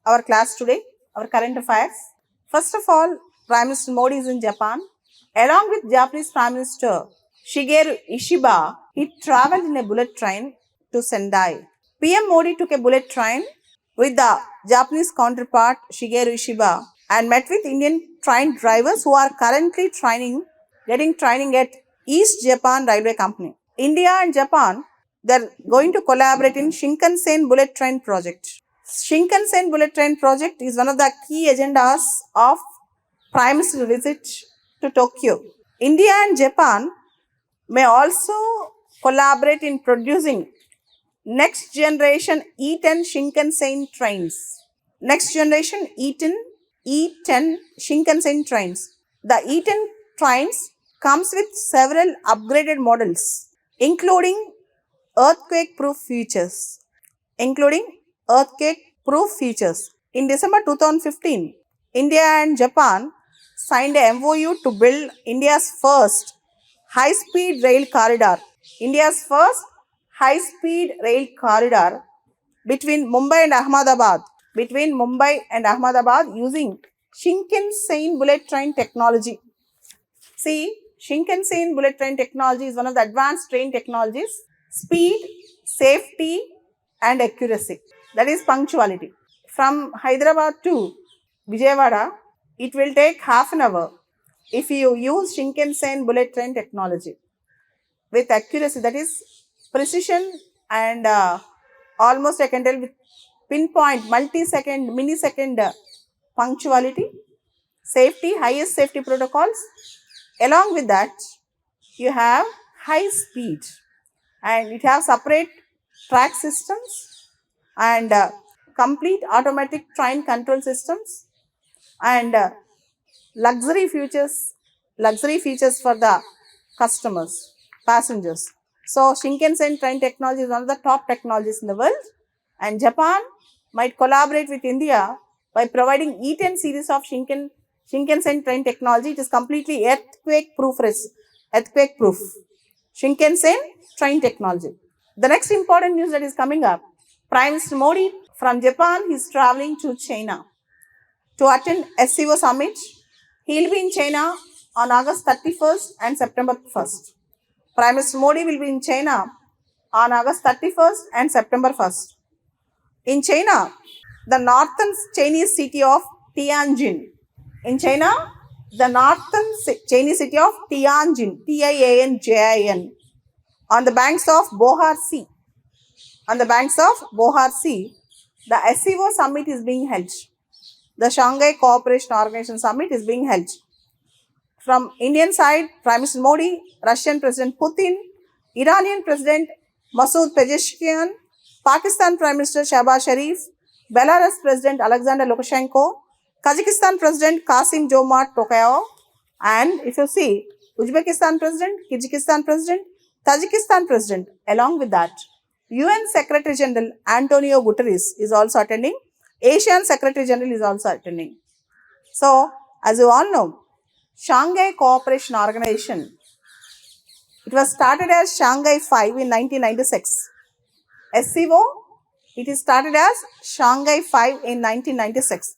our class today, our current affairs. First of all, Prime Minister Modi is in Japan. Along with Japanese Prime Minister Shigeru Ishiba, he traveled in a bullet train to Sendai. PM Modi took a bullet train with the Japanese counterpart Shigeru Ishiba and met with Indian train drivers who are currently getting training at East Japan Railway Company. India and Japan, they're going to collaborate in Shinkansen bullet train project. Shinkansen bullet train project is one of the key agendas of Prime Minister's visit to Tokyo. India and Japan may also collaborate in producing next generation E10 Shinkansen trains. Next generation E10 Shinkansen trains. The E10 trains comes with several upgraded models, including earthquake-proof features. In December 2015, India and Japan signed a MOU to build India's first high-speed rail corridor. Between Mumbai and Ahmedabad using Shinkansen bullet train technology. See, Shinkansen bullet train technology is one of the advanced train technologies. Speed, safety and accuracy. That is punctuality. From Hyderabad to Vijayawada, it will take half an hour if you use Shinkansen bullet train technology. With accuracy, that is precision and almost I can tell with pinpoint, multi-second, millisecond punctuality, safety, highest safety protocols. Along with that, you have high speed and it has separate track systems and complete automatic train control systems and luxury features for the customers, passengers. So Shinkansen train technology is one of the top technologies in the world, and Japan might collaborate with India by providing E10 series of Shinkansen train technology. It is completely earthquake proof. Shinkansen train technology. The next important news that is coming up, Prime Minister Modi from Japan, he is traveling to China to attend SCO summit. He will be in China on August 31st and September 1st. Prime Minister Modi will be in China on August 31st and September 1st. In China, the northern Chinese city of Tianjin. Tianjin, on the banks of Bohar Sea. The SCO summit is being held. The Shanghai Cooperation Organization summit is being held. From Indian side, Prime Minister Modi, Russian President Putin, Iranian President Masoud Pezeshkian, Pakistan Prime Minister Shehbaz Sharif, Belarus President Alexander Lukashenko, Kazakhstan President Kasim Jomart Tokayev, and if you see, Uzbekistan President, Kyrgyzstan President, Tajikistan President. Along with that, UN Secretary General Antonio Guterres is also attending. Asian Secretary General is also attending. So, as you all know, Shanghai Cooperation Organization, it was started as Shanghai 5 in 1996. SCO, it is started as Shanghai 5 in 1996.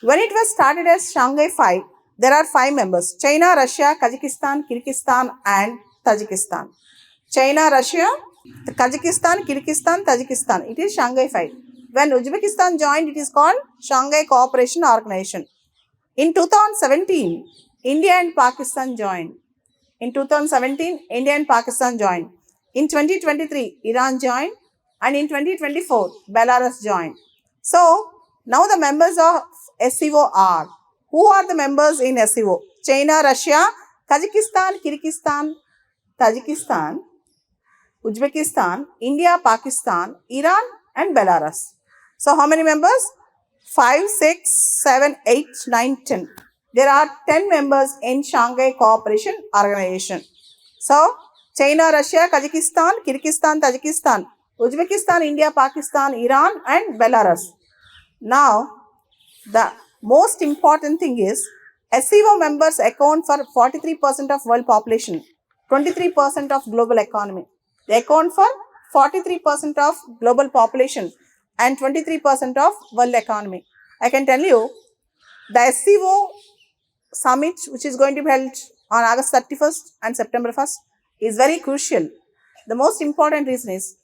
When it was started as Shanghai 5, there are 5 members: China, Russia, Kazakhstan, Kyrgyzstan and Tajikistan. China, Russia, Kazakhstan, Kyrgyzstan, Tajikistan. It is Shanghai 5. When Uzbekistan joined, it is called Shanghai Cooperation Organization. In 2017, India and Pakistan joined. In 2023, Iran joined. And in 2024, Belarus joined. So, now the members of SCO are, who are the members in SCO? China, Russia, Kazakhstan, Kyrgyzstan, Tajikistan, Uzbekistan, India, Pakistan, Iran and Belarus. So, how many members? 5, 6, 7, 8, 9, 10. There are 10 members in Shanghai Cooperation Organization. So, China, Russia, Kazakhstan, Kyrgyzstan, Tajikistan, Uzbekistan, India, Pakistan, Iran and Belarus. Now, the most important thing is SCO members account for 43% of world population, 23% of global economy. They account for 43% of global population, and 23% of world economy. I can tell you the SCO summit, which is going to be held on August 31st and September 1st, is very crucial. The most important reason is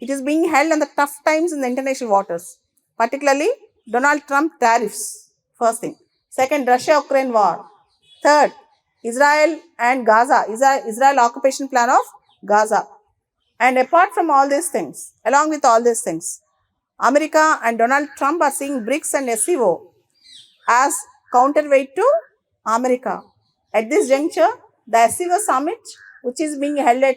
it is being held on the tough times in the international waters, particularly Donald Trump tariffs, first thing. Second, Russia-Ukraine war. Third, Israel and Gaza, Israel occupation plan of Gaza. And apart from all these things, along with all these things, America and Donald Trump are seeing BRICS and SCO as counterweight to America. At this juncture, the SCO summit, which is being held at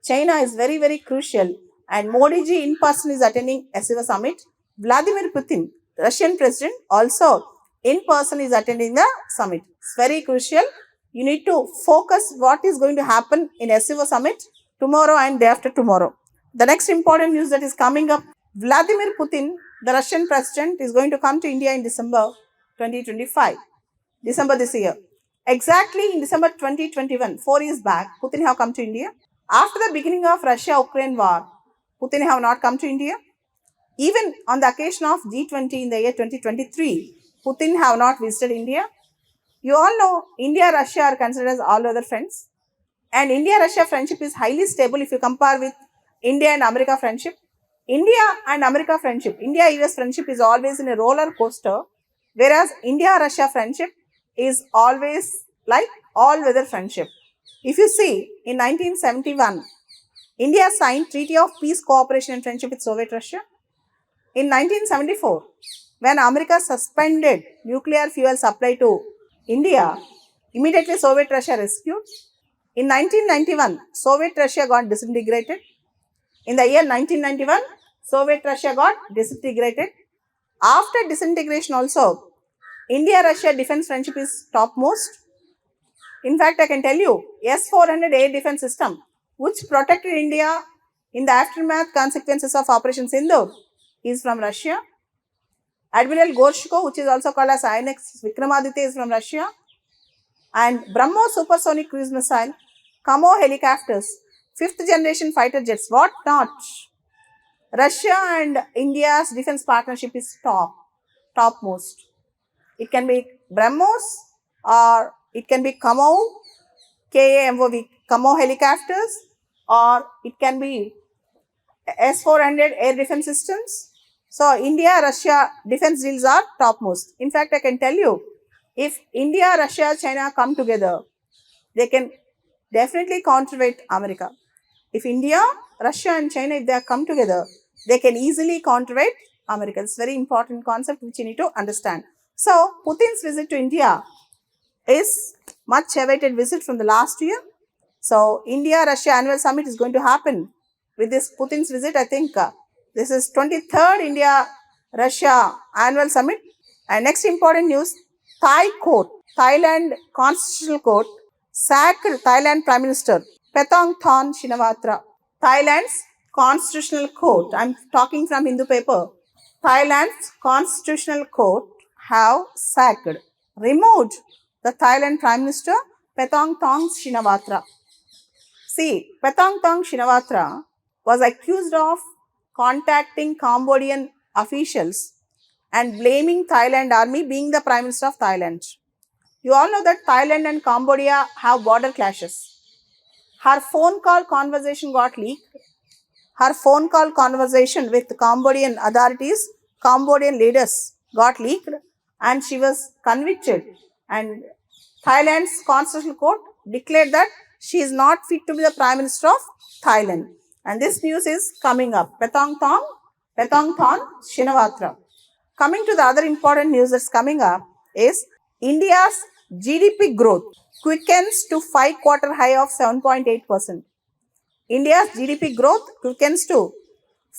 China, is very, very crucial. And Modi ji in person is attending SCO summit. Vladimir Putin, Russian president, also in person is attending the summit. It's very crucial. You need to focus what is going to happen in SCO summit tomorrow and day after tomorrow. The next important news that is coming up, Vladimir Putin, the Russian president, is going to come to India in December 2025. December this year. Exactly in December 2021, 4 years back, Putin have come to India. After the beginning of Russia-Ukraine war, Putin have not come to India. Even on the occasion of G20 in the year 2023, Putin have not visited India. You all know India-Russia are considered as all other friends. And India-Russia friendship is highly stable if you compare with India and America friendship. India and America friendship, India-US friendship is always in a roller coaster, whereas India-Russia friendship is always like all-weather friendship. If you see, in 1971, India signed Treaty of Peace, Cooperation and Friendship with Soviet Russia. In 1974, when America suspended nuclear fuel supply to India, immediately Soviet Russia rescued. In 1991, Soviet Russia got disintegrated. In the year 1991, Soviet Russia got disintegrated. After disintegration also, India-Russia defense friendship is topmost. In fact, I can tell you, S-400 air defense system, which protected India in the aftermath consequences of Operation Sindoor, is from Russia. Admiral Gorshko, which is also called as INX Vikramaditya, is from Russia. And BrahMos supersonic cruise missile, Kamo helicopters, 5th generation fighter jets, what not? Russia and India's defense partnership is topmost. It can be BrahMos or it can be KAMOV, Kamo helicopters, or it can be S-400 air defense systems. So, India-Russia defense deals are topmost. In fact, I can tell you, if India, Russia, China come together, they can definitely counterweight America. If India, Russia and China, if they come together, they can easily counterweight America. It's a very important concept which you need to understand. So, Putin's visit to India is much awaited visit from the last year. So, India-Russia annual summit is going to happen with this Putin's visit. I think this is 23rd India-Russia annual summit. And next important news, Thailand Constitutional Court sacked Thailand Prime Minister Paetongtarn Shinawatra. Thailand's Constitutional Court, I'm talking from Hindu paper, Thailand's Constitutional Court have sacked, removed the Thailand Prime Minister Paetongtarn Shinawatra. See, Paetongtarn Shinawatra was accused of contacting Cambodian officials and blaming Thailand army being the Prime Minister of Thailand. You all know that Thailand and Cambodia have border clashes. Her phone call conversation got leaked. Her phone call conversation with Cambodian authorities, Cambodian leaders got leaked and she was convicted. And Thailand's Constitutional Court declared that she is not fit to be the Prime Minister of Thailand. And this news is coming up. Paetongtarn Shinawatra. Coming to the other important news that's coming up is India's GDP growth quickens to 5-quarter high of 7.8%. India's GDP growth quickens to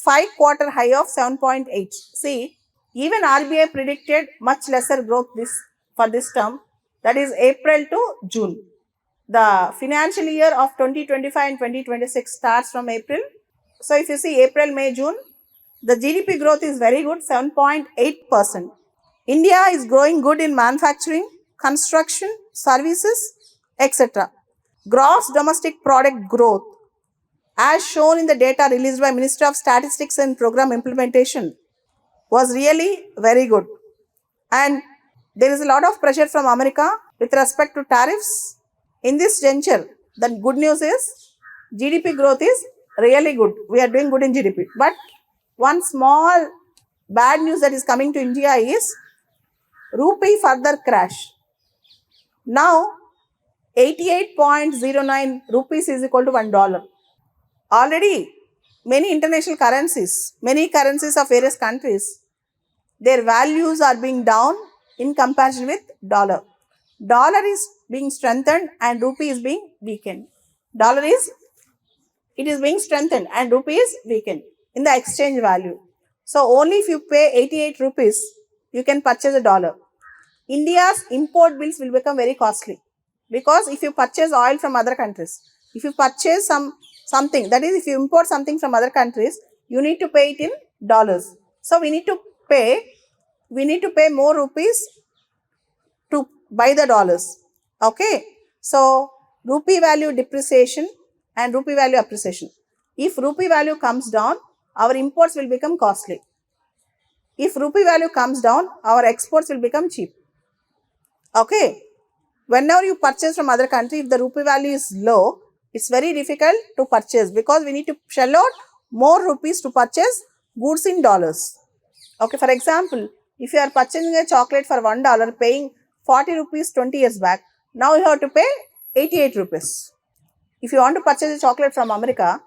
5-quarter high of 7.8. See, even RBI predicted much lesser growth for this term, that is April to June. The financial year of 2025 and 2026 starts from April. So, if you see April, May, June, the GDP growth is very good, 7.8%. India is growing good in manufacturing, construction, services, etc. Gross domestic product growth, as shown in the data released by Ministry of Statistics and Program Implementation, was really very good. And there is a lot of pressure from America with respect to tariffs. In this juncture, the good news is GDP growth is really good. We are doing good in GDP. But one small bad news that is coming to India is rupee further crash. Now 88.09 rupees is equal to $1. Already many international currencies, many currencies of various countries, their values are being down in comparison with dollar. Dollar is being strengthened and rupee is being weakened. It is being strengthened and rupee is weakened in the exchange value. So only if you pay 88 rupees, you can purchase a dollar. India's import bills will become very costly because if you purchase oil from other countries, if you purchase something, that is if you import something from other countries, you need to pay it in dollars. So we need to pay more rupees to buy the dollars. Okay. So rupee value depreciation and rupee value appreciation. If rupee value comes down, our imports will become costly. If rupee value comes down, our exports will become cheap. Okay. Whenever you purchase from other country, if the rupee value is low, it's very difficult to purchase because we need to shell out more rupees to purchase goods in dollars. Okay, for example, if you are purchasing a chocolate for $1, paying 40 rupees 20 years back, now you have to pay 88 rupees. If you want to purchase a chocolate from America,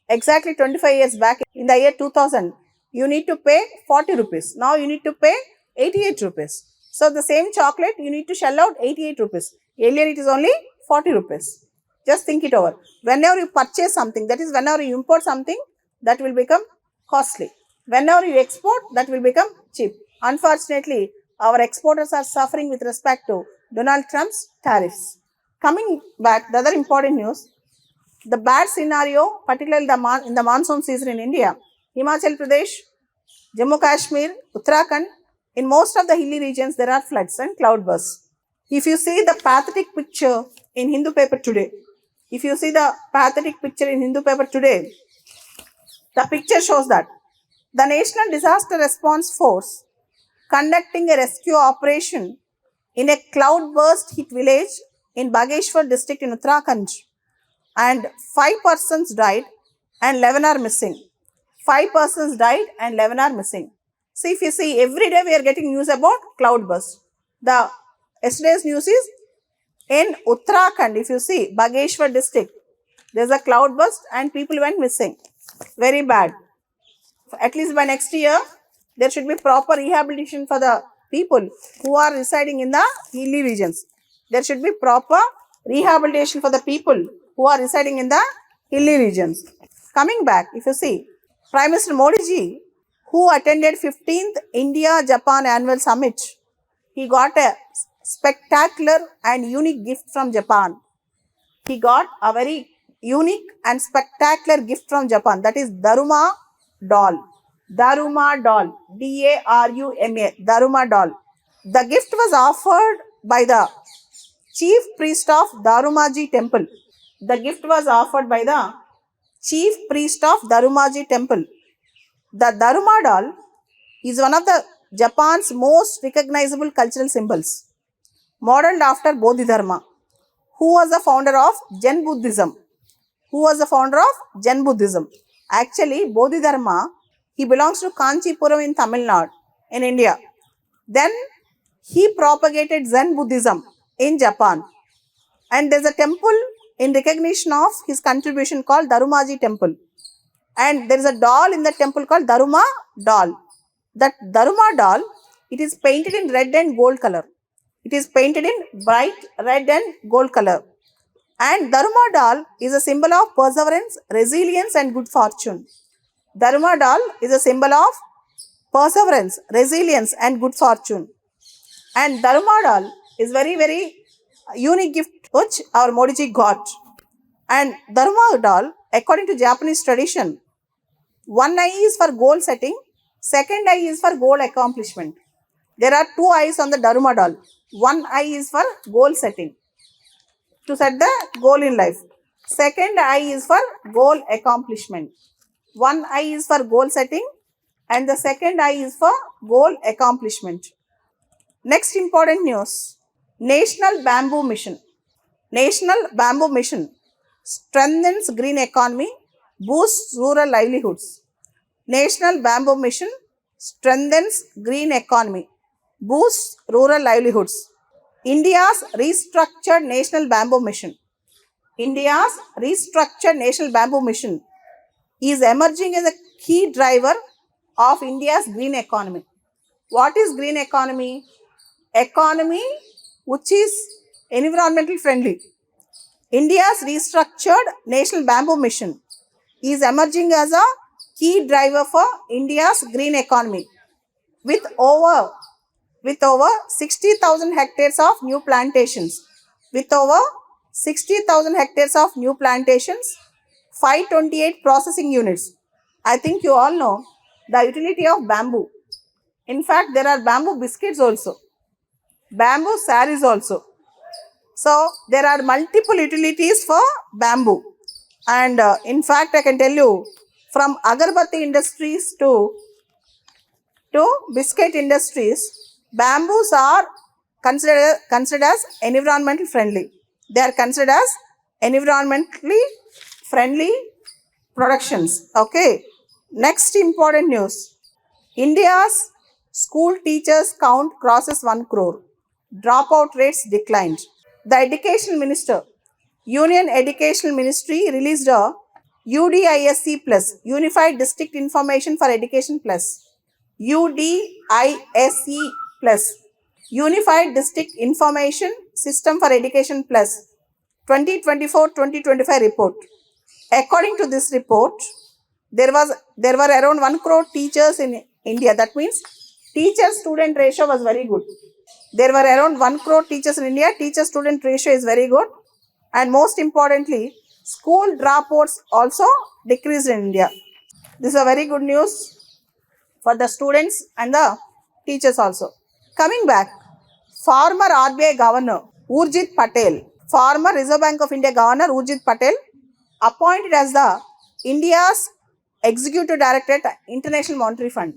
exactly 25 years back in the year 2000, you need to pay 40 rupees. Now you need to pay 88 rupees. So the same chocolate, you need to shell out 88 rupees. Earlier it is only 40 rupees. Just think it over. Whenever you purchase something, that is whenever you import something, that will become costly. Whenever you export, that will become cheap. Unfortunately, our exporters are suffering with respect to Donald Trump's tariffs. Coming back, the other important news, the bad scenario, particularly in the monsoon season in India, Himachal Pradesh, Jammu Kashmir, Uttarakhand, in most of the hilly regions, there are floods and cloudbursts. If you see the pathetic picture in Hindu paper today, the picture shows that the National Disaster Response Force conducting a rescue operation in a cloudburst hit village in Bageshwar district in Uttarakhand, and 5 persons died and 11 are missing. 5 persons died and 11 are missing. See, if you see, every day we are getting news about cloudburst. Yesterday's news is in Uttarakhand, if you see, Bageshwar district, there is a cloudburst and people went missing. Very bad. At least by next year, there should be proper rehabilitation for the people who are residing in the hilly regions. There should be proper rehabilitation for the people who are residing in the hilly regions. Coming back, if you see, Prime Minister Modi ji, who attended 15th India-Japan Annual Summit, he got a spectacular and unique gift from Japan. He got a very unique and spectacular gift from Japan, that is Daruma doll. Daruma doll. D-A-R-U-M-A. Daruma doll. The gift was offered by the chief priest of Darumaji temple. The gift was offered by the chief priest of Darumaji temple. The Daruma doll is one of the Japan's most recognizable cultural symbols, modeled after Bodhidharma, who was the founder of Zen Buddhism. Actually, Bodhidharma, he belongs to Kanchipuram in Tamil Nadu, in India. Then he propagated Zen Buddhism in Japan. And there is a temple in recognition of his contribution called Darumaji temple. And there is a doll in the temple called Daruma doll. That Daruma doll, it is painted in red and gold color. It is painted in bright red and gold color. And Daruma doll is a symbol of perseverance, resilience and good fortune. Daruma doll is a symbol of perseverance, resilience and good fortune. And Daruma doll is very, very unique gift which our Modi ji got. And Daruma doll, according to Japanese tradition, one eye is for goal setting, second eye is for goal accomplishment. There are 2 eyes on the Daruma doll. One eye is for goal setting, to set the goal in life. Second eye is for goal accomplishment. One eye is for goal setting and the second I is for goal accomplishment. Next important news, National Bamboo Mission. National Bamboo Mission strengthens green economy, boosts rural livelihoods. National Bamboo Mission strengthens green economy, boosts rural livelihoods. India's restructured National Bamboo Mission. India's restructured National Bamboo Mission is emerging as a key driver of India's green economy. What is green economy? Economy which is environmental friendly. India's restructured National Bamboo Mission is emerging as a key driver for India's green economy with over 60,000 hectares of new plantations. With over 60,000 hectares of new plantations, 528 processing units. I think you all know the utility of bamboo. In fact, there are bamboo biscuits also, bamboo saris also. So, there are multiple utilities for bamboo. And in fact, I can tell you, from agarbatti industries to biscuit industries, bamboos are considered as environmental friendly. They are considered as environmentally friendly productions. Okay. Next important news. India's school teachers count crosses 1 crore. Dropout rates declined. The Education Minister, Union Educational Ministry released a UDISC Plus, Unified District Information for Education Plus. UDISC Plus, Unified District Information System for Education Plus, 2024-2025 report. According to this report, there were around 1 crore teachers in India. That means teacher-student ratio was very good. There were around 1 crore teachers in India. Teacher-student ratio is very good. And most importantly, school dropouts also decreased in India. This is a very good news for the students and the teachers also. Coming back, former RBI Governor Urjit Patel, former Reserve Bank of India Governor Urjit Patel, appointed as the India's Executive Director at International Monetary Fund.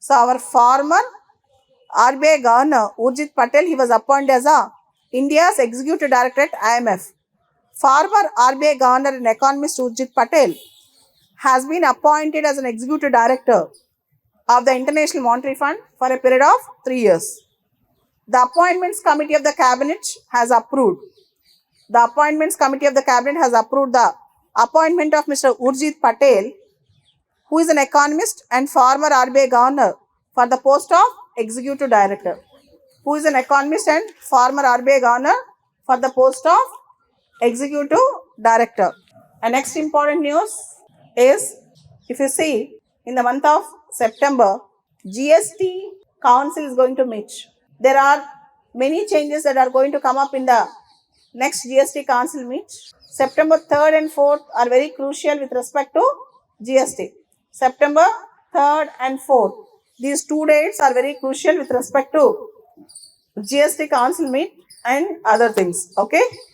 So, our former RBI Governor Urjit Patel, he was appointed as India's Executive Director at IMF. Former RBI Governor and economist Urjit Patel has been appointed as an Executive Director of the International Monetary Fund for a period of 3 years. The Appointments Committee of the Cabinet has approved. The Appointments Committee of the Cabinet has approved the appointment of Mr. Urjit Patel, who is an economist and former RBI Governor, for the post of Executive Director. Who is an economist and former RBI Governor for the post of Executive Director. And next important news is, if you see, in the month of September, GST Council is going to meet. There are many changes that are going to come up in the next GST Council meet. September 3rd and 4th are very crucial with respect to GST. September 3rd and 4th. These 2 dates are very crucial with respect to GST Council meet and other things. Okay.